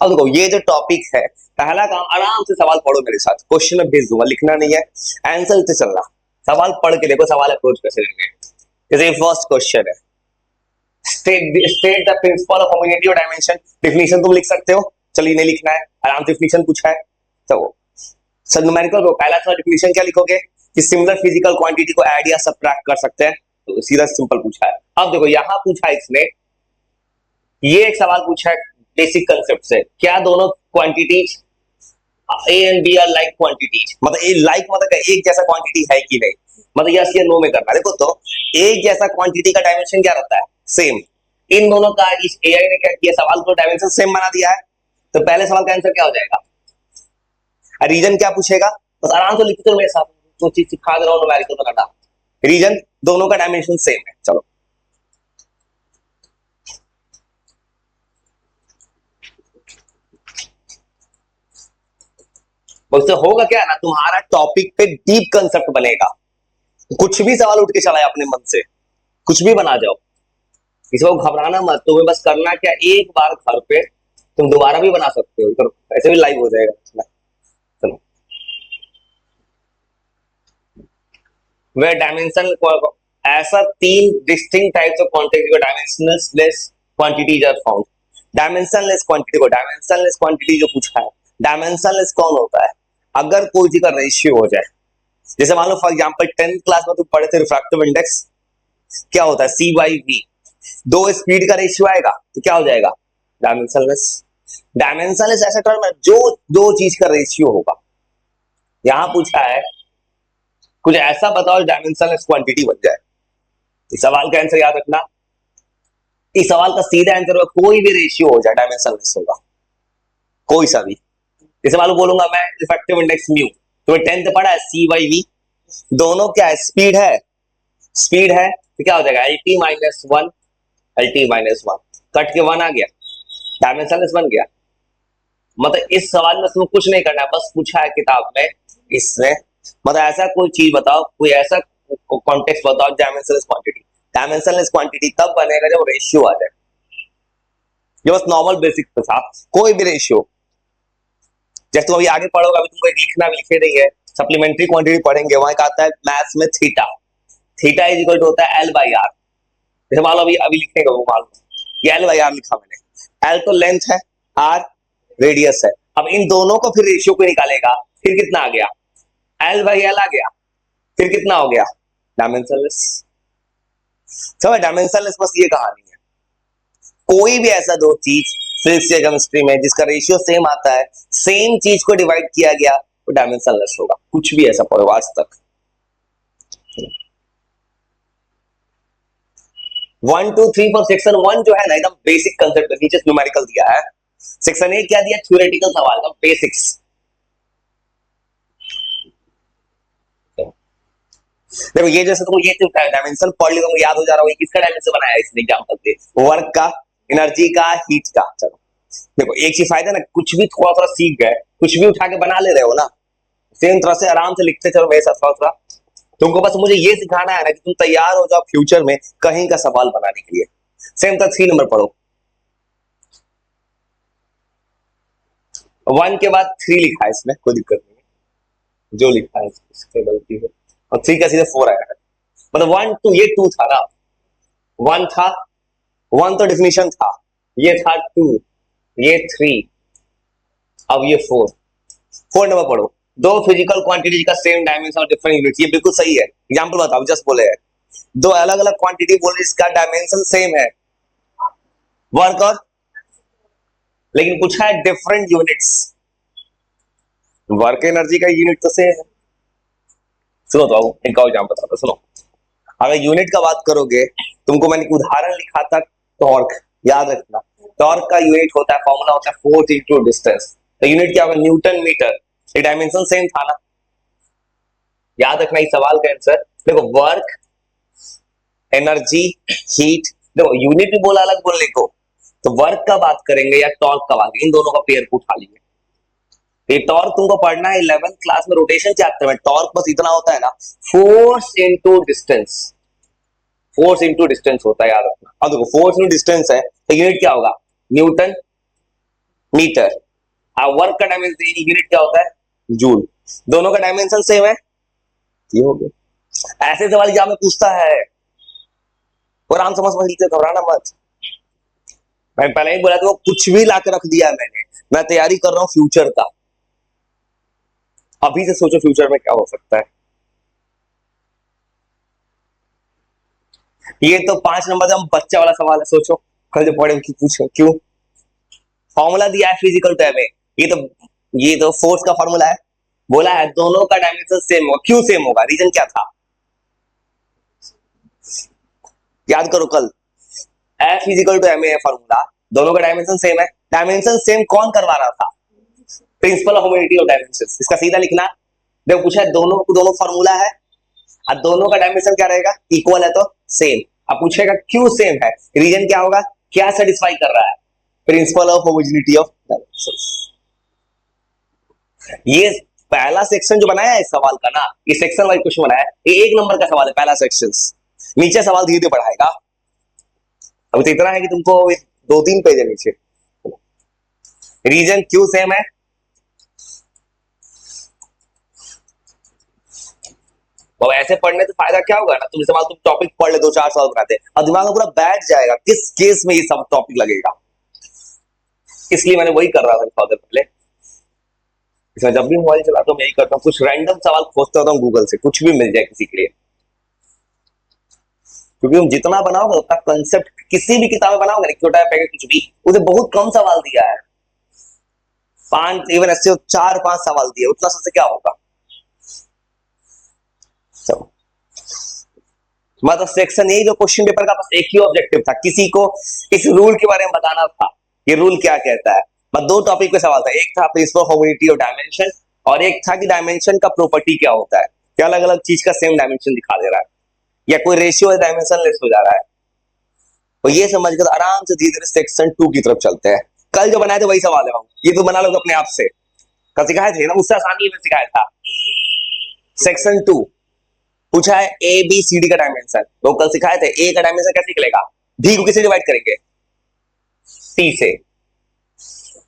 अब देखो ये जो टॉपिक है, पहला काम आराम से सवाल पढ़ो मेरे साथ, क्वेश्चन में भेज दूंगा, लिखना नहीं है, आंसर से चलना, सवाल पढ़ के देखो सवाल अप्रोच कैसे लेंगे। जैसे फर्स्ट क्वेश्चन है, state the principle of homogeneity और डायमेंशन। डिफिनीशन तुम लिख सकते हो, चलिए नहीं लिखना है, आराम से डिफिनीशन पूछा है तो सर न्यूमेरिकल को पहला सा डिफिनीशन क्या लिखोगे कि सिमिलर फिजिकल क्वांटिटी को ऐड या सब्ट्रैक्ट कर सकते हैं, तो सीधा सिंपल पूछा है। अब देखो यहां पूछा इसने, ये एक सवाल पूछा है बेसिक कंसेप्ट से, क्या दोनों quantities A and B are like quantities, मतलब ए लाइक मतलब एक जैसा क्वांटिटी है कि नहीं, मतलब यस या नो में करना। देखो तो एक जैसा क्वांटिटी का डायमेंशन क्या रहता है, सेम। इन दोनों का इस एआई ने क्या किया, सवाल को डायमेंशन सेम बना दिया है, तो पहले सवाल का आंसर क्या हो जाएगा, रीजन क्या पूछेगा, बस आराम से लिखते हो मेरे साथ, तो चीज सिखा दे रहा हूं न्यूमेरिकल बनाना। रीजन दोनों का डायमेंशन सेम है, चलो उससे होगा क्या ना, तुम्हारा टॉपिक पे डीप कंसेप्ट बनेगा, कुछ भी सवाल उठ के चलाए अपने मन से, कुछ भी बना जाओ, इसको घबराना मत, तुम्हें बस करना क्या, एक बार घर पे तुम दोबारा भी बना सकते हो, तो ऐसे भी लाइव हो जाएगा। चलो वे डायमेंशन, ऐसा तीन distinct types of quantity, dimensionless quantities are found. Dimensionless quantity को, डायमेंशनलेस क्वांटिटी जो पूछा है, डायमेंशनलेस कौन होता है, अगर कोई चीज का रेशियो हो जाए, जैसे मान लो फॉर एग्जांपल 10th क्लास में तुम पढ़े थे रिफ्रैक्टिव इंडेक्स क्या होता है, सी बाई वी, दो स्पीड का रेशियो आएगा तो क्या हो जाएगा, डायमेंशनलेस। डायमेंशनलेस ऐसा टर्म है जो दो चीज का रेशियो होगा। यहां पूछा है कुछ ऐसा बताओ डायमेंशनलेस क्वांटिटी बन जाए, इस सवाल का आंसर याद रखना, इस सवाल का सीधा आंसर होगा कोई भी रेशियो हो जाए डायमेंशनलेस होगा, कोई सा भी। जैसे मान लो बोलूंगा मैं इफेक्टिव इंडेक्स म्यू, तो 10th पढ़ा है, सी बाई वी, दोनों क्या है, स्पीड है, स्पीड है तो क्या हो जाएगा, L T minus one, L T minus one, cut के वन आ गया, डायमेंशनलेस बन गया। मतलब इस सवाल में तुम्हें कुछ नहीं करना है, बस पूछा है किताब में इसने, मतलब ऐसा कोई चीज बताओ, कोई ऐसा कॉन्टेक्स्ट बताओ डायमेंशनलेस क्वांटिटी। डायमेंशनलेस क्वांटिटी तब बनेगा जब रेशियो आ जाए, ये बस नॉर्मल बेसिक के साथ कोई भी रेशियो। जैसे तुम अभी आगे पढ़ोगे, अभी तुमको एक लिखना भी लिखे नहीं है, सप्लीमेंट्री क्वांटिटी पढ़ेंगे, वहां का आता है मैथ्स में theta, theta is equal to होता है एल बाई आर। जैसे मान लो अभी अभी लिखने का वो मान लो ये एल बाई आर लिखा मैंने, एल तो लेंथ है, आर रेडियस है, अब इन दोनों को फिर रेशियो को निकालेगा, फिर कितना आ गया, एल बाई एल आ गया, फिर कितना हो गया, डायमेंशनलेस। समझ, डायमेंशनलेस बस ये कहानी है, कोई भी ऐसा दो चीज फिजिक्स या केमिस्ट्री में जिसका रेशियो सेम आता है, सेम चीज को डिवाइड किया गया, वो डायमेंशनलेस होगा, कुछ भी ऐसा पढ़ो आज तक। 1 2 3 4 सेक्शन 1 जो है ना एकदम बेसिक कंसेप्ट, नीचे न्यूमेरिकल दिया है, सेक्शन 1 क्या दिया, थ्योरेटिकल सवाल का बेसिक्स। देखो ये जैसे तुम ये डायमेंशन पढ़ लियो, याद हो जा रहा है, किसका डायमेंशन बनाया इसने एग्जांपल पे, वर्क का, एनर्जी का, हीट का। चलो देखो एक चीज फायदा ना, कुछ भी थोड़ा थोड़ा सीख गए, कुछ भी उठा के बना ले रहे हो ना, सेम तरह से आराम से लिखते चलो मेरे साथ थोड़ा थोड़ा। तुमको बस मुझे ये सिखाना है ना कि तुम तैयार हो जाओ फ्यूचर में कहीं का सवाल बनाने के लिए। सेम तरह 3 नंबर पढ़ो, 1 के बाद 3 लिखा है इसमें, कोई दिक्कत नहीं है, जो लिखा है इसकी गलती है, और 3 का सीधे 4 आया है, मतलब 1 2, ये 2 था ना, 1 था, 1 तो डिफिनीशन था, ये था 2, ये 3, अब ये 4। 4 नंबर पढ़ो, दो फिजिकल क्वांटिटी का सेम डायमेंशन और डिफरेंट यूनिट, ये बिल्कुल सही है, एग्जांपल बताओ, जस्ट बोले हैं दो अलग अलग क्वांटिटी बोले इसका डायमेंशन सेम है, वर्क और, लेकिन पूछा है डिफरेंट यूनिट्स, वर्क एनर्जी का यूनिट तो सेम है। सुनो तो एक और एग्जांपल बताता, सुनो, अगर यूनिट का बात करोगे, तुमको मैंने उदाहरण लिखा था टॉर्क, याद रखना, टॉर्क का यूनिट होता है, फॉर्मूला होता है फोर्स इनटू डिस्टेंस, तो यूनिट क्या होगा, न्यूटन मीटर, ये डायमेंशन सेम था ना, याद रखना इस सवाल का आंसर। देखो वर्क, एनर्जी, हीट, देखो यूनिट भी बोला अलग बोलने को, तो वर्क का बात करेंगे या टॉर्क का बात, इन दोनों का पेयर को उठा लेंगे। ये टॉर्क तुमको पढ़ना है 11th क्लास में रोटेशन चैप्टर में, टॉर्क बस इतना होता है ना, force into distance, force into distance होता है, याद रखना। अब देखो फोर्स इनटू डिस्टेंस है तो यूनिट क्या होगा, न्यूटन मीटर। वर्क का डायमेंशन यूनिट क्या होता है? जूल। दोनों का डायमेंशन सेम है, ये हो गया। ऐसे सवाल क्या में पूछता है, और आम समझ लीजिए, घबराना मत। मैं पहले ही बोला था, कुछ भी ला कर रख दिया है मैंने। मैं तैयारी कर रहा हूं फ्यूचर का। अभी से सोचो फ्यूचर में क्या हो सकता है। ये तो 5 नंबर का बच्चा वाला सवाल है, सोचो कल जो पढ़े कि पूछो क्यों। फॉर्मूला दिया है फिजिकल टर्म में, ये तो फोर्स का फॉर्मूला है। बोला है दोनों का डायमेंशन सेम होगा, क्यों सेम होगा, रीजन क्या था? याद करो कल, F is equal to M A formula, दोनों का डायमेंशन सेम है। डायमेंशन सेम कौन करवा रहा था? Principle of homogeneity of dimension. इसका सीधा लिखना, देखो पूछा है दोनों दोनों फॉर्मूला है, अब दोनों का डायमेंशन क्या रहेगा? इक्वल है तो सेम। अब पूछेगा क्यों सेम है, रीजन क्या होगा, क्या सेटिस्फाई कर रहा है? Principle of homogeneity of dimension. ये पहला सेक्शन जो बनाया है इस सवाल का ना, ये सेक्शन वाइज क्वेश्चन बनाया है, ये 1 नंबर का सवाल है पहला सेक्शन। नीचे सवाल धीरे धीरे बढ़ाएगा। अब तो इतना है कि तुमको 2-3 पेज है नीचे। रीजन क्यों सेम है? तो ऐसे पढ़ने से फायदा क्या होगा ना, तुम सवाल तुम टॉपिक पढ़ ले, 2-4 सवाल बनाते और दिमाग में पूरा बैठ जाएगा किस केस में ये सब टॉपिक लगेगा। इसलिए मैंने वही कर रहा था थोड़ा देर पहले। इसमें जब भी मोबाइल चलाता हूँ मैं यही करता हूँ, कुछ रैंडम सवाल खोजता होता हूँ गूगल से, कुछ भी मिल जाए किसी के लिए। क्योंकि तुम जितना बनाओगे उतना कंसेप्ट, किसी भी किताब में बनाओगे ना, छोटा पैकेट कुछ भी, उसे बहुत कम सवाल दिया है, 5 इवन ऐसे 4-5 सवाल दिए, उतना सबसे क्या होगा। चलो मतलब सेक्शन ए जो क्वेश्चन पेपर का बस एक ही ऑब्जेक्टिव था, किसी को इस रूल के बारे में बताना था, ये रूल क्या कहता है। बस 2 टॉपिक पे सवाल था, एक था principle of homogeneity of dimension, और एक था कि डायमेंशन का प्रॉपर्टी क्या होता है, क्या अलग अलग चीज का सेम डायमेंशन दिखा दे रहा है, या कोई रेशियो डायमेंशन लेस हो जा रहा है। तो ये समझ कर आराम से धीरे धीरे सेक्शन 2 की तरफ चलते हैं। कल जो बनाए थे वही सवाल है, ये तो बना लो अपने आप से, कल सिखाए थे ना, उससे आसानी में सिखाया था। सेक्शन 2 पूछा है ए बी सी डी का डायमेंशन, तो कल सिखाए थे ए का डायमेंशन कैसे निकलेगा, भी को किसे डिवाइड करेंगे, टी से।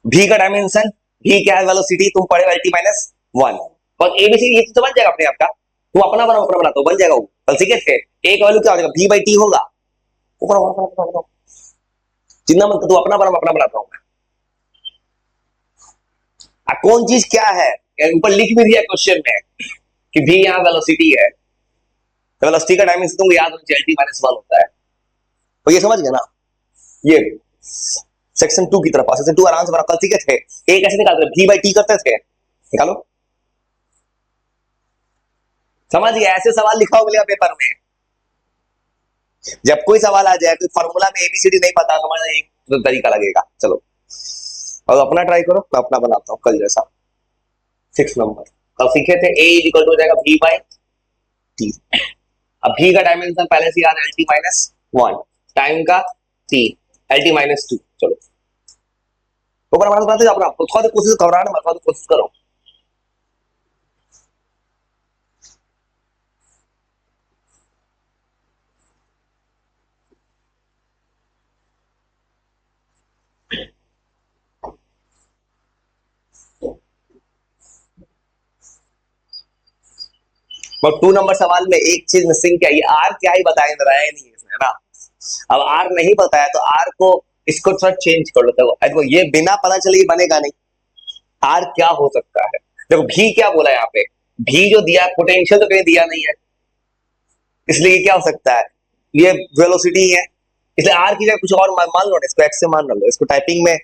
भी का डायमेंशन, भी क्या है, वेलोसिटी, तुम पढ़े एल टी माइनस 1, और ए बी सी ये तो बन जाएगा अपने आप का, तुम अपना बनाओ, अपना बनाता बन जाएगा वो, कल सीखे थे। ए का वैल्यू क्या हो जाएगा, भी बाई टी होगा, जितना मतलब तू अपना बना, अपना बनाता हूं। कौन चीज क्या है, ऊपर लिख भी दिया क्वेश्चन में कि भी यहाँ वेलोसिटी है, तो वेलोसिटी का डायमेंशन तुमको याद होना चाहिए, एल टी माइनस 1 होता है। तो ये समझ गया ना, ये सेक्शन 2 की तरफ। सेक्शन 2 आराम से बना, कल सीखे थे ए कैसे निकालते थे, भी बाई टी करते थे, निकालो। समझ गया, ऐसे सवाल लिखा हो मिलेगा पेपर में। जब कोई सवाल आ जाए, कोई फॉर्मूला में एबीसीडी नहीं पता, समझना एक तो तरीका लगेगा। चलो और अपना ट्राई करो, मैं अपना बनाता हूं कल जैसा। 6 नंबर कल सीखे थे, ए इक्वल टू हो जाएगा भी बाई टी। अब भी का डायमेंशन पहले से याद, एल टी माइनस 1, टाइम का टी, एल टी माइनस 2। चलो तो अपना थोड़ा कोशिश, घबराना मत, थोड़ा कोशिश करो। और 2 नंबर सवाल में एक चीज मिसिंग क्या है, आर क्या ही बताया नहीं इसमें ना। अब आर नहीं बताया तो आर को, इसको थोड़ा चेंज कर लो। देखो ये बिना पता चले बनेगा नहीं, आर क्या हो सकता है। देखो भी क्या बोला यहाँ पे, भी जो दिया पोटेंशियल तो कहीं दिया नहीं है, इसलिए क्या हो सकता है, ये वेलोसिटी है, इसलिए आर की जगह कुछ और मान लो, इसको एक्स से मान लो, इसको टाइपिंग में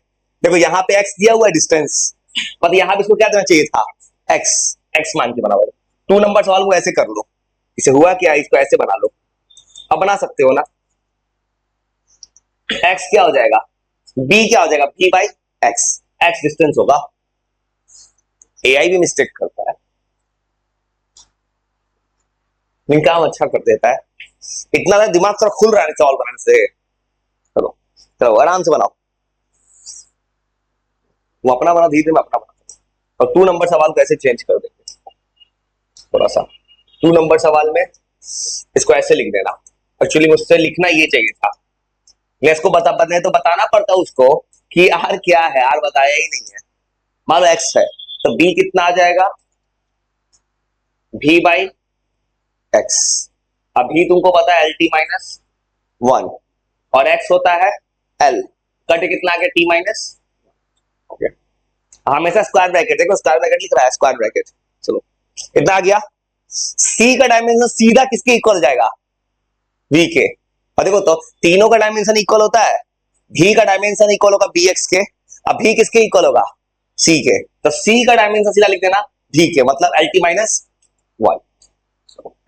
देखो यहाँ पे एक्स दिया हुआ है डिस्टेंस, पर यहाँ पे इसको क्या देना चाहिए था, एक्स, एक्स मान के बना हुआ। 2 नंबर सवाल को ऐसे कर लो, इसे हुआ क्या, इसको ऐसे बना लो, अब बना सकते हो ना। एक्स क्या हो जाएगा, बी क्या हो जाएगा, B by X, X distance होगा। एआई भी मिस्टेक करता है, लेकिन काम अच्छा कर देता है, इतना दिमाग थोड़ा खुल रहा है सवाल बनाने से। चलो चलो आराम से बनाओ, वो अपना बना, धीरे में अपना बना। और 2 नंबर सवाल को ऐसे चेंज कर देंगे थोड़ा सा। 2 नंबर सवाल में इसको ऐसे लिख देना, एक्चुअली मुझसे लिखना ये चाहिए था, मैं इसको बता तो बताना पड़ता उसको कि आर क्या है, आर बताया ही नहीं है। मान लो एक्स है तो बी कितना आ जाएगा, भी बाई एक्स। अभी तुमको पता है एल टी माइनस वन और एक्स होता है एल, कट कितना आ गया टी माइनस। ओके, हमेशा स्क्वायर ब्रैकेट, देखो स्क्वायर ब्रैकेट लिख रहा है, स्क्वायर ब्रैकेट। चलो कितना आ गया, सी का डायमेंशन सीधा किसके इक्वल जाएगा, वी के। और देखो तो तीनों का डायमेंशन इक्वल होता है, भी का डायमेंशन इक्वल होगा बी एक्स के, अब भी किसके इक्वल होगा, सी के। तो सी का डायमेंशन सीधा लिख देना भी के, मतलब एल टी माइनस वन।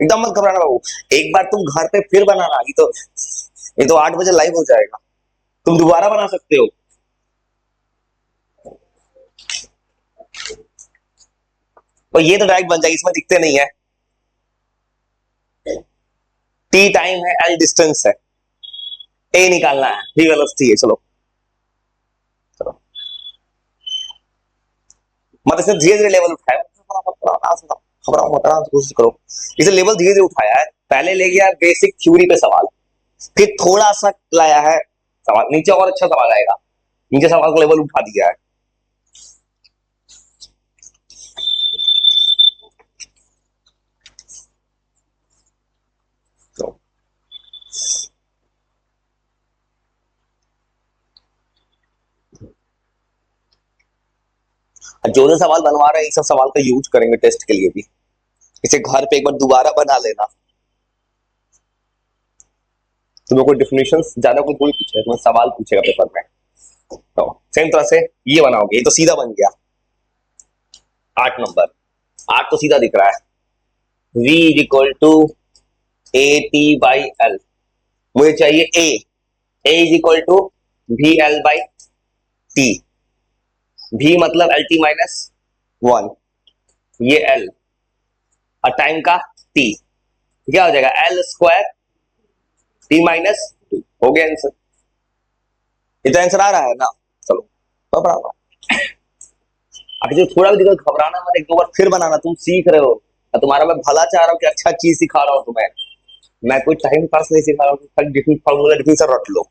एकदम मत घबराना बाबू, एक बार तुम घर पे फिर बनाना, ये तो 8 बजे लाइव हो जाएगा, तुम दोबारा बना सकते हो। तो ये तो डायरेक्ट बन जाएगी, इसमें दिखते नहीं है। टी टाइम है, एल डिस्टेंस है, ए निकालना है, भी वेलोसिटी है। चलो चलो मत इसे धीरे धीरे लेवल उठाया, कोशिश करो, इसे लेवल धीरे धीरे उठाया है। पहले ले गया बेसिक थ्योरी पे सवाल, फिर थोड़ा सा लाया है सवाल नीचे, और अच्छा सवाल आएगा, नीचे सवाल को लेवल उठा दिया है। तो जो जो सवाल बनवा रहे हैं इस सब सवाल का यूज करेंगे टेस्ट के लिए भी, इसे घर पे एक बार दोबारा बना लेना। तुम्हें कोई डिफिनेशन ज्यादा कोई थोड़ी पूछेगा, तुम्हें सवाल पूछेगा पेपर में। तो सेम तरह से ये बनाओगे, ये तो सीधा बन गया 8 नंबर, 8 तो सीधा दिख रहा है, v is equal to A T by L. मुझे चाहिए A is equal to V L by T, भी मतलब एल टी माइनस वन, ये एल और टाइम का टी, क्या हो जाएगा L square T minus two, हो गया आंसर। इतना आंसर आ रहा है ना। चलो अगर थोड़ा भी दिक्कत घबराना मत, एक दो बार फिर बनाना, तुम सीख रहे हो और तुम्हारा मैं भला चाह रहा हूँ कि अच्छा चीज सिखा रहा हूँ तुम्हें, मैं कोई टाइम पास नहीं सिखा रहा हूँ, डिफरेंट फॉर्मूला डिफरेंट रट लो।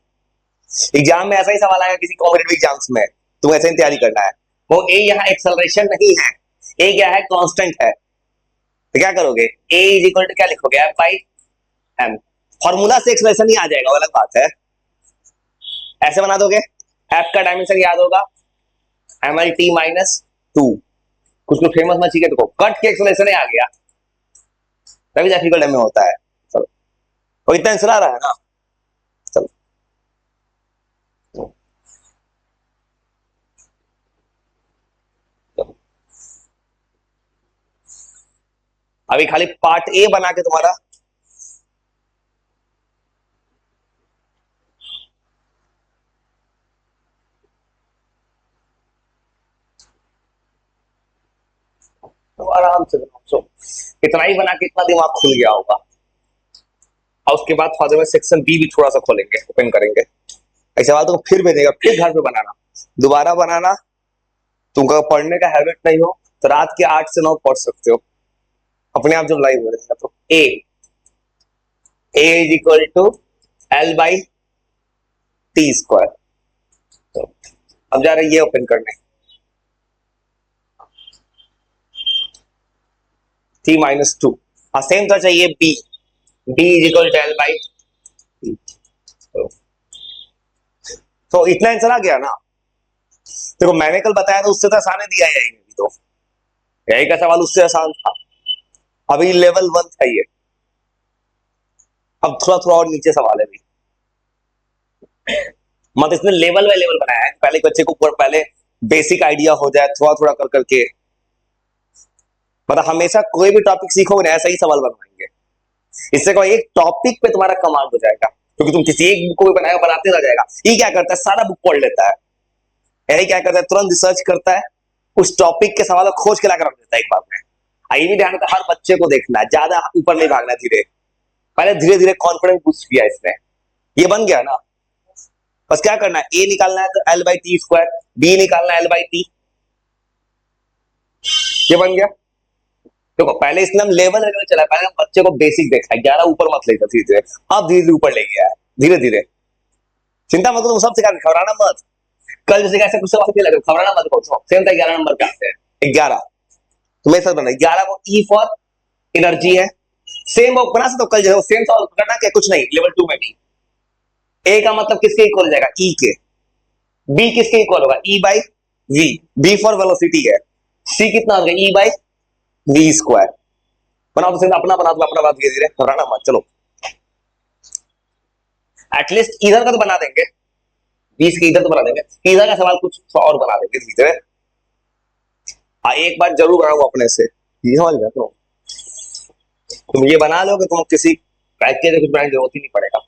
एग्जाम में ऐसा ही सवाल आएगा किसी कॉम्पिटेटिव एग्जाम्स में, तुम्हें ऐसे ही तैयारी करना है। वो ए यहाँ एक्सेलरेशन नहीं है, ए क्या है कांस्टेंट है, तो क्या करोगे ए इज इक्वल टू क्या लिखोगे एफ बाई एम, फॉर्मूला से एक्सप्रेशन ही आ जाएगा, वो अलग बात है। ऐसे बना दोगे, एफ का डायमेंशन याद होगा M L T minus two, कुछ कुछ फेमस मछली के देखो कट के एक्सप्रेशन ही आ गया, तभी डिफिकल्ट में होता है। चलो तो इतना आंसर आ रहा है ना। चलो अभी खाली पार्ट ए बना के तुम्हारा तो आराम से बनाओ, इतना ही बना के इतना दिमाग खुल गया होगा। और उसके बाद फादर में सेक्शन बी भी थोड़ा सा खोलेंगे, ओपन करेंगे, ऐसे बात तो फिर भेजेगा, फिर घर पे बनाना, दोबारा बनाना। तुमको पढ़ने का हैबिट नहीं हो तो रात के 8 से 9 पढ़ सकते हो, अपने आप जब लाइव हो जाएगा। तो A is equal to L by T square. तो अब जा रहे ये ओपन करने, टी माइनस टू, और सेम तो चाहिए B, B is equal to L by T. तो इतना आंसर आ गया ना। देखो मैंने कल बताया था उससे तो आसान है दिया है, यही तो यही का सवाल उससे आसान था, अभी लेवल 1 था ये, अब थोड़ा थोड़ा और नीचे सवाल है अभी। मतलब इसने लेवल बाय लेवल बनाया है, पहले बच्चे को पहले बेसिक आइडिया हो जाए थोड़ा थोड़ा कर करके, मतलब हमेशा कोई भी टॉपिक सीखोगे ना ऐसा ही सवाल बनवाएंगे, इससे कोई एक टॉपिक पे तुम्हारा कमांड हो जाएगा, क्योंकि तुम किसी एक बुक को भी बनाएगा बनाते रह जाएगा। ये क्या करता है सारा बुक पढ़ लेता है, यही क्या करता है तुरंत रिसर्च करता है, उस टॉपिक के सवाल खोज के लाकर रख देता है एक बार में। ये भी ध्यान रखना, हर बच्चे को देखना है, ज्यादा ऊपर नहीं भागना, धीरे पहले धीरे धीरे कॉन्फिडेंस बूस्ट किया इसने, ये बन गया ना। बस क्या करना है, ए निकालना है तो L by T square, B निकालना है एल बाई टी, ये बन गया। देखो पहले इसने हम लेवल लेवल चला, पहले हम बच्चे को बेसिक देखा, 11 ऊपर मत लेगा, धीरे धीरे अब धीरे धीरे ऊपर ले गया है, धीरे धीरे चिंता मत करो, तुम सब सिखा, घबराना मत। कल जैसे कैसे कुछ सवाल नहीं लगे, खबर ना मत को सेम था 11 नंबर पे आते हैं 11, तो मेरे साथ बना 11 को ई फॉर एनर्जी है, सेम वो बना सकते हो कल जैसे सेम सवाल करना क्या, कुछ नहीं लेवल 2 में भी। ए का मतलब किसके इक्वल हो जाएगा, ई के। बी किसके इक्वल होगा, E by V, B for velocity है। सी कितना हो गया, ई बाई वी स्क्वायर। बनाओ तो अपना बना दो, अपना बात धीरे धीरे घबराना मत, चलो एटलीस्ट इधर का तो बना देंगे, 20 के इधर तो बना देंगे, इधर का सवाल कुछ और बना देंगे धीरे धीरे। हाँ एक बार जरूर बनाऊंगा अपने से, ये समझ गया तुम ये बना लो कि तुम किसी पैकेज कुछ बनाने की जरूरत ही नहीं पड़ेगा।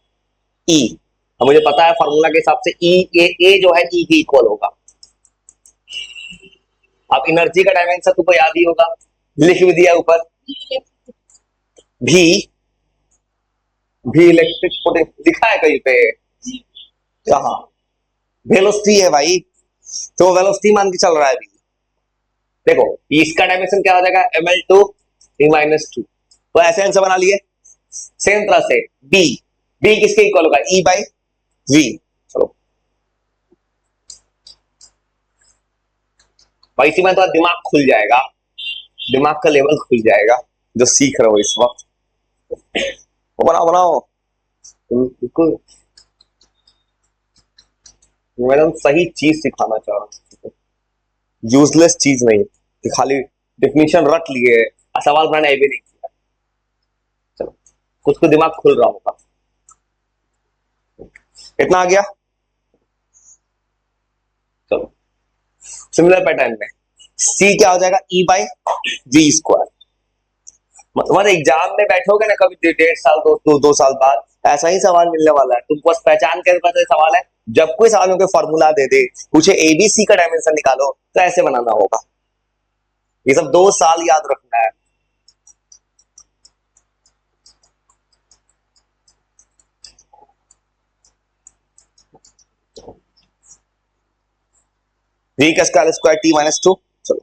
ई, अब मुझे पता है फॉर्मूला के हिसाब से ई ए जो है ई के इक्वल होगा। अब एनर्जी का डायमेंशन तुमको याद ही होगा, लिख भी दिया ऊपर, भी भी इलेक्ट्रिक पोटेंशियल लिखा है कहीं पे, कहा, वेलोसिटी है भाई, तो वेलोसिटी मान के चल रहा है अभी। देखो इसका डायमेंशन क्या हो जाएगा, ml2 t-2, तो ऐसे आंसर बना लिए। सेम तरह से बी, बी किसके इक्वल होगा, ई बाई वी। चलो भाई इसी में तो दिमाग खुल जाएगा, दिमाग का लेवल खुल जाएगा जो सीख रहे हो इस वक्त। वो बनाओ बनाओ बिल्कुल, मैं एकदम सही चीज सिखाना चाह रहा हूँ, यूजलेस चीज नहीं कि खाली डिफिनीशन रट लिए और सवाल बनाने भी नहीं किया। चलो कुछ तो दिमाग खुल रहा होगा, इतना आ गया। चलो सिमिलर पैटर्न में सी क्या हो जाएगा, ई बाई वी स्क्वायर। मतलब एग्जाम में बैठोगे ना कभी 1.5 साल 2 साल बाद, ऐसा ही सवाल मिलने वाला है, तुमको बस पहचान के पता सवाल है। जब कोई सवाल में फॉर्मूला दे दे, पूछे एबीसी का डायमेंशन निकालो, तो ऐसे बनाना होगा। ये सब 2 साल याद रखना है। वी का स्क्वायर स्क्वायर t-2, चलो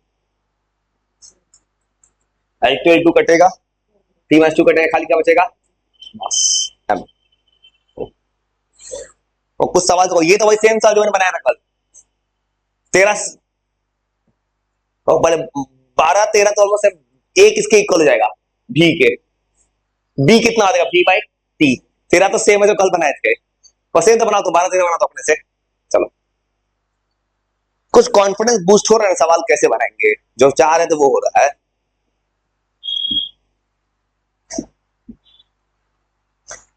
L2 कटेगा, t-2 कटेगा, खाली क्या बचेगा, बस m। और कुछ सवाल तो ये तो वही सेम सवाल जो मैंने बनाया था कल, 13 और 12 13 तो ऑलमोस्ट एक इसके इक्वल हो जाएगा भी के। बी कितना आ जाएगा, बी बाई टी। 13 तो सेम है जो कल बनाए थे, और सेम तो बनाओ, तो 12 13 बनाओ तो अपने से। चलो कुछ कॉन्फिडेंस बूस्ट हो रहा है, सवाल कैसे बनाएंगे, जो चाह रहे थे वो हो रहा है।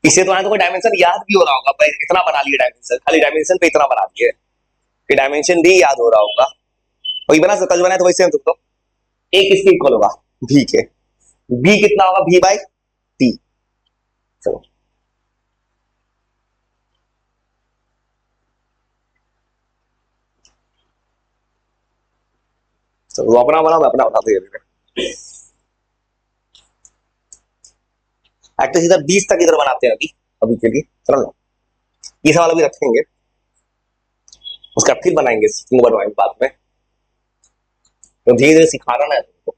इसे तो कोई डायमेंशन याद भी हो रहा होगा भाई, इतना बना लिए डायमेंशन, खाली डायमेंशन पे इतना बना दिए कि डायमेंशन भी याद हो रहा होगा। वही बना कल बनाए तो वही सेम तो एक इसके इक्वल होगा भी के, बी कितना होगा, भी बाई टी। चलो चलो अपना बना, मैं अपना बताते हैं। एक्टर सीधा 20 तक इधर बनाते हैं अभी, अभी के लिए चलो ना, ये सवाल अभी रखेंगे, उसका फिर बनाएंगे, बनवाएंगे बाद में, तो धीरे धीरे सिखा रहा ना तुमको।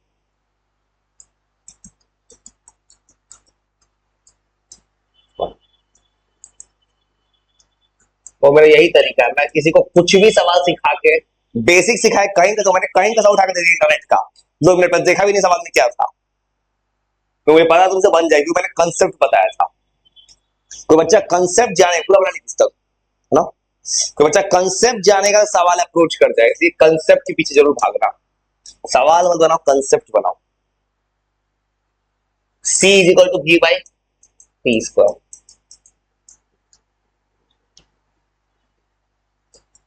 तो मेरा यही तरीका है, मैं किसी को कुछ भी सवाल सिखा के, बेसिक सिखाए, कहीं का तो मैंने कहीं का उठा के दे दिया इंटरनेट का, 2 मिनट पर देखा भी नहीं सवाल में क्या था, तो मुझे पता तुमसे बन जाएगी, मैंने कंसेप्ट बताया था। कोई बच्चा कंसेप्ट जाने, पूरा बना नहीं पुस्तक है ना, कोई बच्चा कंसेप्ट जाने का सवाल अप्रोच कर जाए, इसलिए कंसेप्ट के पीछे जरूर भागना, सवाल मत बनाओ, कंसेप्ट बनाओ। C is equal to B by T square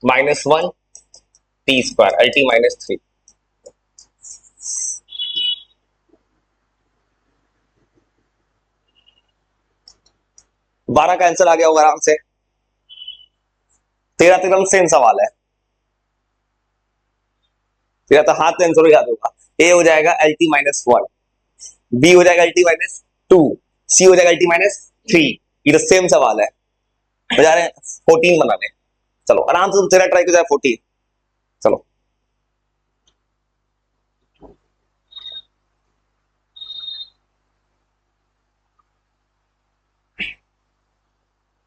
-1 T square अल्टी -3। 12 का आंसर आ गया होगा आराम से, 13 तो एकदम सेम सवाल है, 13 तो हाथ में आंसर याद होगा। ए हो जाएगा LT-1, बी हो जाएगा LT-2, सी हो जाएगा LT-3। ये तो सेम सवाल है, बजा रहे हैं 14 बनाने। चलो आराम से 13 ट्राई कर जाए 14। चलो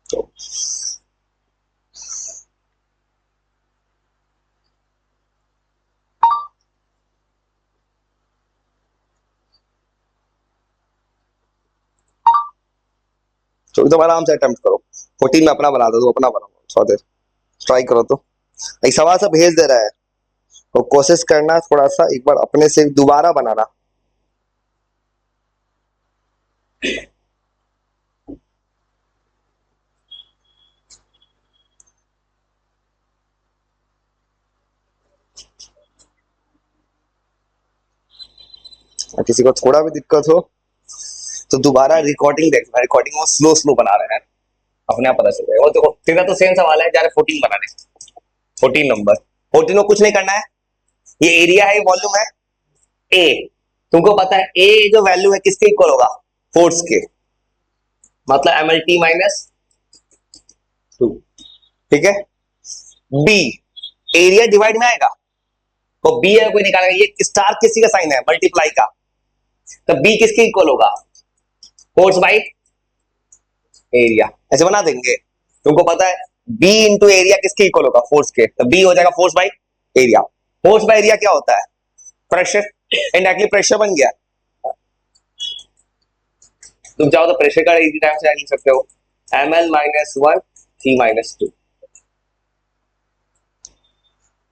चलो तो एकदम आराम से अटेम्प्ट करो। 14 में अपना बना दो, अपना बनाओ, थोड़ा देर ट्राई करो। तो एक सवाल सब भेज दे रहा है, तो कोशिश करना थोड़ा सा एक बार अपने से दोबारा बनाना। किसी को थोड़ा भी दिक्कत हो तो दोबारा रिकॉर्डिंग देखना, रिकॉर्डिंग वो स्लो स्लो बना रहे हैं, अपने आप पता चल जाएगा। और देखो तेरा तो सेम सवाल है, जा रहे 14 बनाने, 14 नंबर, 14 में कुछ नहीं करना है। ये एरिया है, वॉल्यूम है ए। तुमको पता है ए जो वैल्यू है किसके इक्वल होगा, फोर्स के, मतलब एम एल टी माइनस 2। ठीक है। बी एरिया डिवाइड में आएगा, तो बी है कोई निकालेगा, ये स्टार किसी का साइन है, मल्टीप्लाई का, तो बी किसके इक्वल होगा, फोर्स बाई एरिया। ऐसे बना देंगे। तुमको पता है बी इंटू एरिया किसके इक्वल होगा, फोर्स के, तो बी हो जाएगा force by area. Force by area क्या होता है, प्रेशर, इनडायरेक्टली प्रेशर बन गया। तुम चाहो तो प्रेशर का इजी टाइम से लिख सकते हो, M L minus 1 C minus 2।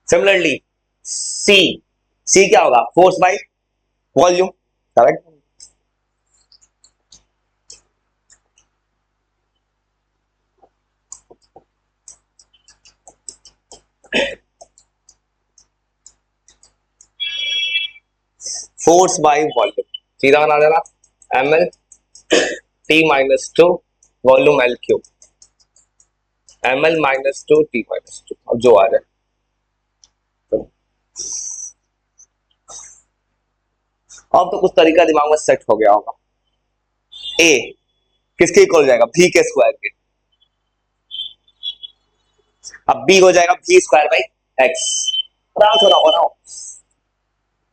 Similarly C, C क्या होगा, force by volume, correct. Force by volume सीधा बना देना, M L T minus 2 volume L cube, M L minus 2 T minus 2, अब जो आ रहा है। अब तो कुछ तरीका दिमाग में सेट हो गया होगा। ए किसके इक्वल हो जाएगा, भी के स्क्वायर के। अब बी हो जाएगा भी स्क्वायर बाई एक्स। आराम से बनाओ,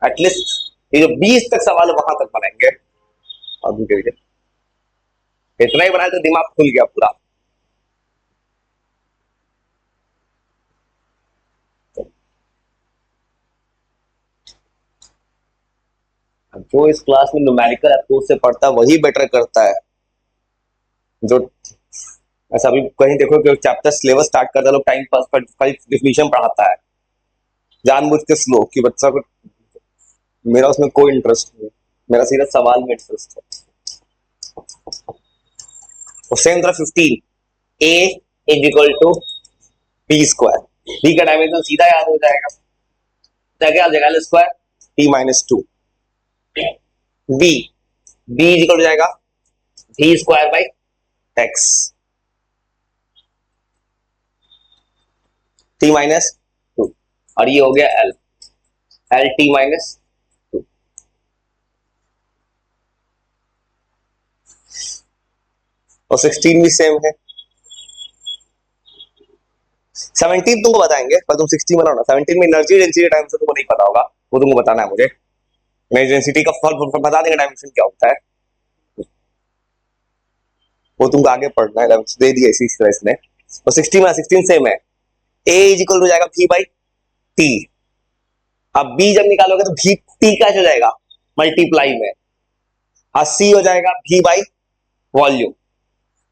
एटलीस्ट ये जो 20 तक सवाल है वहां तक बनाएंगे। अभी के लिए इतना ही बनाए तो दिमाग खुल गया पूरा। जो इस क्लास में न्यूमेरिकल अप्रोच से पढ़ता है वही बेटर करता है। जो ऐसा अभी कहीं देखो कि चैप्टर सिलेबस स्टार्ट करता है, लोग टाइम पास पर डिफिनीशन पढ़ाता है जानबूझ के स्लो, कि बच्चा को, मेरा उसमें कोई इंटरेस्ट नहीं है, मेरा सीधा सवाल में इंटरेस्ट है। और सेम तरह 15 A is equal to B square, B का डायमेंशन सीधा याद हो जाएगा, क्या आ जाएगा, L square T minus 2। B, B is equal हो जाएगा भी square by X T minus 2, और ये हो गया एल, एल टी माइनस 2। और 16 भी सेम है। 17 तुमको बताएंगे, पर तुम 16 बनाओ ना। 17 में एनर्जी डेंसिटी टाइम से तुमको नहीं पता होगा, वो तुमको बताना है मुझे। एनर्जी डेंसिटी का फॉर्म बता देंगे, डायमेंशन क्या होता है वो तुमको आगे पढ़ना है, दे दिया इसी तरह इसने। तो 16 में 16 सेम है, ए इज इक्वल हो जाएगा भी बाई टी। अब बी जब निकालोगे तो भी टी का हो जाएगा मल्टीप्लाई में, और सी हो जाएगा भी बाई वॉल्यूम।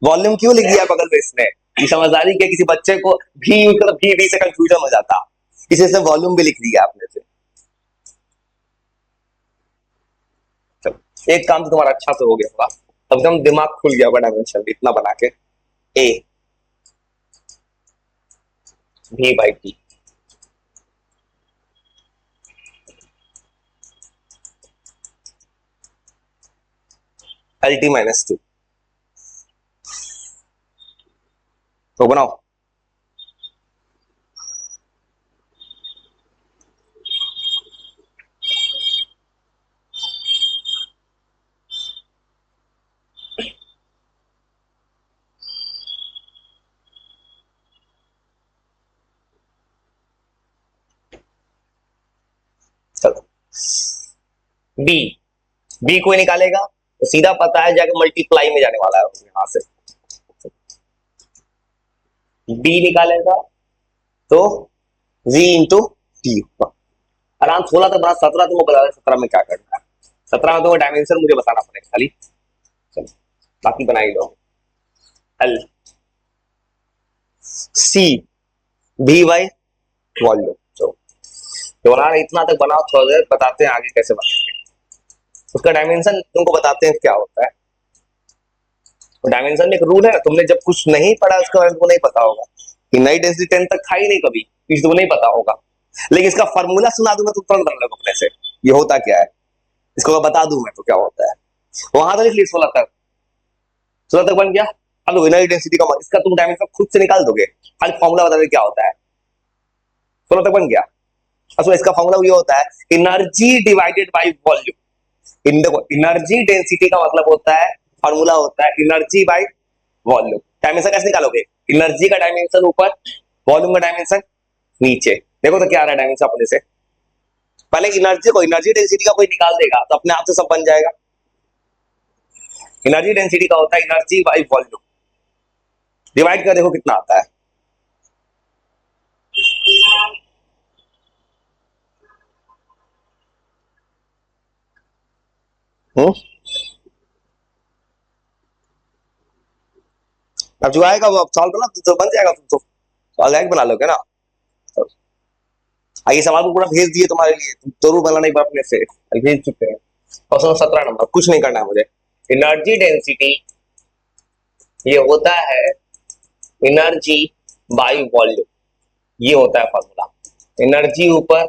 वॉल्यूम क्यों लिख दिया बगल में इसने, ये समझदारी क्या, किसी बच्चे को भी यूज कर भी डी से कंफ्यूजन हो जाता, इसे से वॉल्यूम भी लिख दिया आपने से। चलो एक काम तो तुम्हारा अच्छा से हो गया होगा, अब एकदम दिमाग खुल गया होगा डायमेंशन इतना बना के। ए भी by T, L T minus 2, तो बनाओ। चलो बी, बी कोई निकालेगा तो सीधा पता है जाके मल्टीप्लाई में जाने वाला है यहां से। डी निकालेगा तो जी इंटू टी होगा। आराम 16 तक बना, 17 तुमको बता दें 17 में क्या करना है। 17 में तो डायमेंशन मुझे बताना पड़ेगा खाली, चलो बाकी बना ही लो। एल, सी भी बाई वॉल्यूम। तो बना रहे, इतना तक बनाओ, थोड़ा देर बताते हैं आगे कैसे बनाएंगे। उसका डायमेंशन तुमको बताते हैं क्या होता है। तो डायमेंशन में एक रूल है ना, तुमने जब कुछ नहीं पढ़ा उसके बारे में तुमको नहीं पता होगा कि नई डेंसिटी 10 तक खाई नहीं कभी, कुछ तुमको नहीं पता होगा। लेकिन इसका फॉर्मूला सुना दूंगा तो तुरंत बना लो अपने से, ये होता क्या है, इसको अगर बता दूं मैं तो क्या होता है। वहां तो लिख ली 16 तक, 16 तक बन गया। अब देखो नई डेंसिटी का इसका तुम डायमेंशन खुद से निकाल दोगे, खाली फॉर्मूला बता दे क्या होता है। 16 तक बन गया। अच्छा, इसका फॉर्मूला ये होता है एनर्जी डिवाइडेड बाय वॉल्यूम। इन देखो एनर्जी डेंसिटी का मतलब होता है, फॉर्मूला होता है एनर्जी बाय वॉल्यूम। डायमेंशन कैसे निकालोगे, एनर्जी का डायमेंशन ऊपर, वॉल्यूम का डायमेंशन नीचे। देखो तो क्या आ रहा है डायमेंशन अपने से, पहले एनर्जी को, एनर्जी डेंसिटी का कोई निकाल देगा तो अपने आप से सब बन जाएगा। एनर्जी डेंसिटी का होता है एनर्जी बाय वॉल्यूम, डिवाइड कर देखो कितना आता है। हम्म, अब जो आएगा वो अब सॉल्व करना तो बन जाएगा, तुम तो सॉल्व बना लोगे ना। तो आइए सवाल को पूरा भेज दिए तुम्हारे लिए, तुम जरूर बनाना एक बार अपने से, भेज चुके हैं। क्वेश्चन 17 नंबर, कुछ नहीं करना है मुझे। एनर्जी डेंसिटी ये होता है एनर्जी बाय वॉल्यूम, ये होता है फॉर्मूला। एनर्जी ऊपर,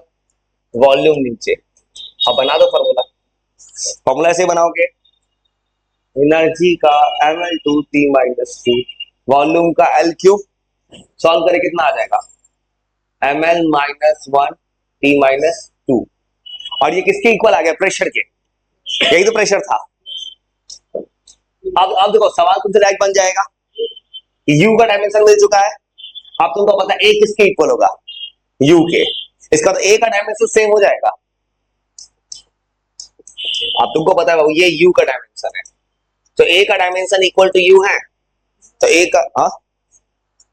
वॉल्यूम नीचे। अब बना दो फॉर्मूला। फॉर्मूला ऐसे बनाओगे, एनर्जी का ml2T-2, वॉल्यूम का L क्यूब, सॉल्व करें कितना आ जाएगा, ml-1T-2। और ये किसके इक्वल आ गया, प्रेशर के, यही तो प्रेशर था। अब देखो सवाल तुमसे डायरेक्ट बन जाएगा, यू का डायमेंशन मिल चुका है। अब तुमको पता है ए किसके इक्वल होगा, यू के। इसका तो ए का डायमेंशन सेम हो जाएगा। अब तुमको पता है ये यू का डायमेंशन है, तो ए का डायमेंशन इक्वल टू यू है, तो ए का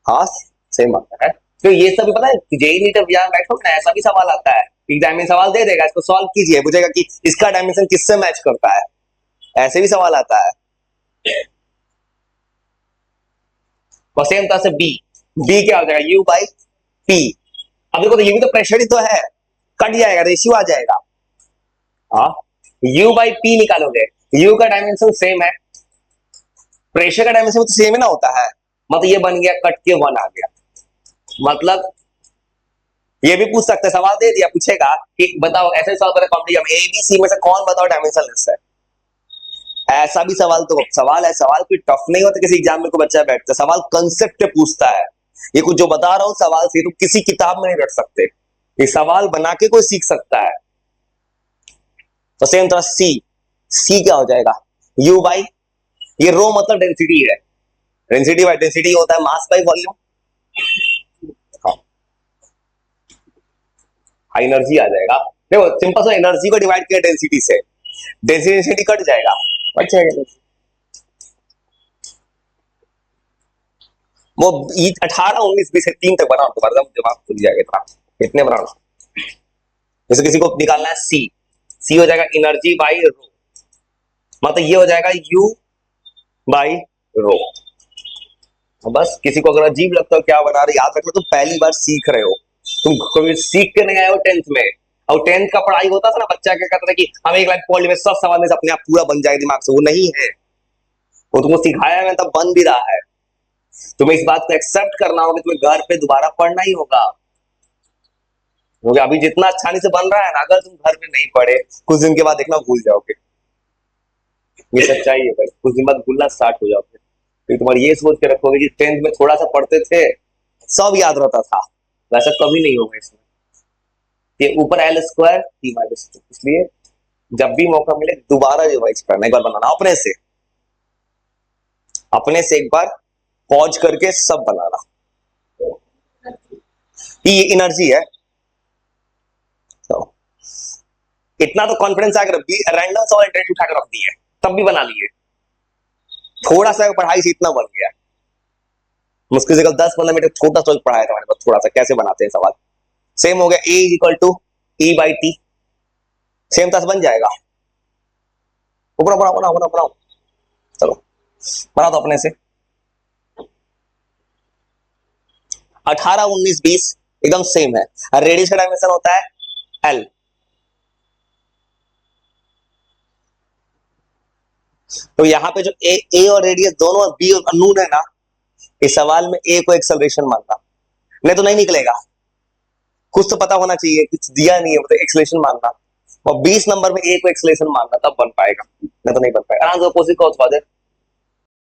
हाँ सेम आता है। तो ये सब भी पता है, जेई नीट एग्जाम बैठो ना ऐसा भी सवाल आता है, एग्जाम में सवाल दे देगा, इसको सॉल्व कीजिए, पूछेगा कि इसका डायमेंशन किससे मैच करता है, ऐसे भी सवाल आता है। और सेम तरह से बी, बी क्या हो जाएगा, यू बाई पी। अब देखो तो ये भी तो प्रेशर ही तो है, कट जाएगा, रेशियो आ जाएगा। हाँ, यू बाई पी निकालोगे, यू का डायमेंशन सेम है, प्रेशर का डायमेंशन तो सेम ही ना होता है, मतलब ये बन गया कट के 1 आ गया। मतलब ये भी पूछ सकते, सवाल दे दिया, पूछेगा कि बताओ ऐसे सवाल करें कॉम्पिटिशन में, एबीसी में से कौन बताओ डायमेंशनलेस है। ऐसा भी सवाल तो सवाल है, सवाल कोई टफ नहीं होता, किसी एग्जाम में कोई बच्चा बैठता है, सवाल कंसेप्ट पूछता है। ये कुछ जो बता रहा हूं सवाल से, तो किसी किताब में नहीं रख सकते, ये सवाल बना के कोई सीख सकता है। तो सेम तरह सी, सी क्या हो जाएगा, यू बाई, ये रो मतलब डेंसिटी है, डेंसिटी बाई डेंसिटी होता है मास बाई वॉल्यूम। हाँ, एनर्जी आ जाएगा। देखो सिंपल सा, एनर्जी को डिवाइड किया डेंसिटी से, डेंसिटी कट जाएगा, बच जाएगा। वो 18 19 20 3 तक बनाओ, तुम्हारा दिमाग खुल जाएगा इतना, कितने बनाओ। जैसे किसी को निकालना है सी, सी हो जाएगा एनर्जी बाई रो, मतलब ये हो जाएगा यू बाई रो। बस किसी को अगर अजीब लगता हो क्या बना रहे, याद रखो तुम पहली बार सीख रहे हो, तुम कभी सीख के नहीं आए हो 10th में। और 10th का पढ़ाई होता था ना, बच्चा क्या कहता था कि हम एक लाइन पढ़ लिए सब सवाल में से अपने आप पूरा बन जाए दिमाग से, वो नहीं है, वो तुमको सिखाया है तब बन भी रहा है। तुम्हें इस बात को एक्सेप्ट करना होगा, तुम्हें घर पे दोबारा पढ़ना ही होगा, क्योंकि अभी जितना आसानी से बन रहा है ना, अगर तुम घर में नहीं पढ़े कुछ दिन के बाद देखना भूल जाओगे। ये सच्चाई है भाई, कुछ दिन बाद भूलना स्टार्ट हो जाओगे, फिर तुम्हारी ये सोच के रखोगे कि 10th में थोड़ा सा पढ़ते थे सब याद रहता था, वैसा कभी नहीं होगा इसमें। ये ऊपर एल स्क्वायर टी माइनस 2, इसलिए जब भी मौका मिले दोबारा रिवाइज करना, एक बार बनाना अपने से, अपने से एक बार पॉज करके सब बनाना। ये एनर्जी है, तो इतना तो कॉन्फिडेंस आकर रैंडम सवाल इंटरेस्ट उठाकर रख दिए, तब भी बना लिए, थोड़ा सा पढ़ाई से इतना बन गया। मुश्किल से 10-15 मिनट छोटा सा पढ़ाया था मैंने, थोड़ा सा कैसे बनाते हैं सवाल, सेम हो गया, A equal to E by T, same तरह से बन जाएगा। बनाओ बनाओ बनाओ बनाओ, चलो बना दो अपने से। 18, 19, 20 एकदम सेम है। रेडियस का डायमेंशन होता है एल। तो यहाँ पे जो ए और रेडियस दोनों, बी और अननोन है ना, इस सवाल में ए को एक्सेलरेशन मानना, नहीं तो नहीं निकलेगा। कुछ तो पता होना चाहिए, कुछ दिया नहीं है तो एक्सेलरेशन मानना, और 20 नंबर में ए को एक्सेलरेशन मानना, तब बन पाएगा, नहीं तो नहीं बन पाएगा। आंसर कोशिश करो,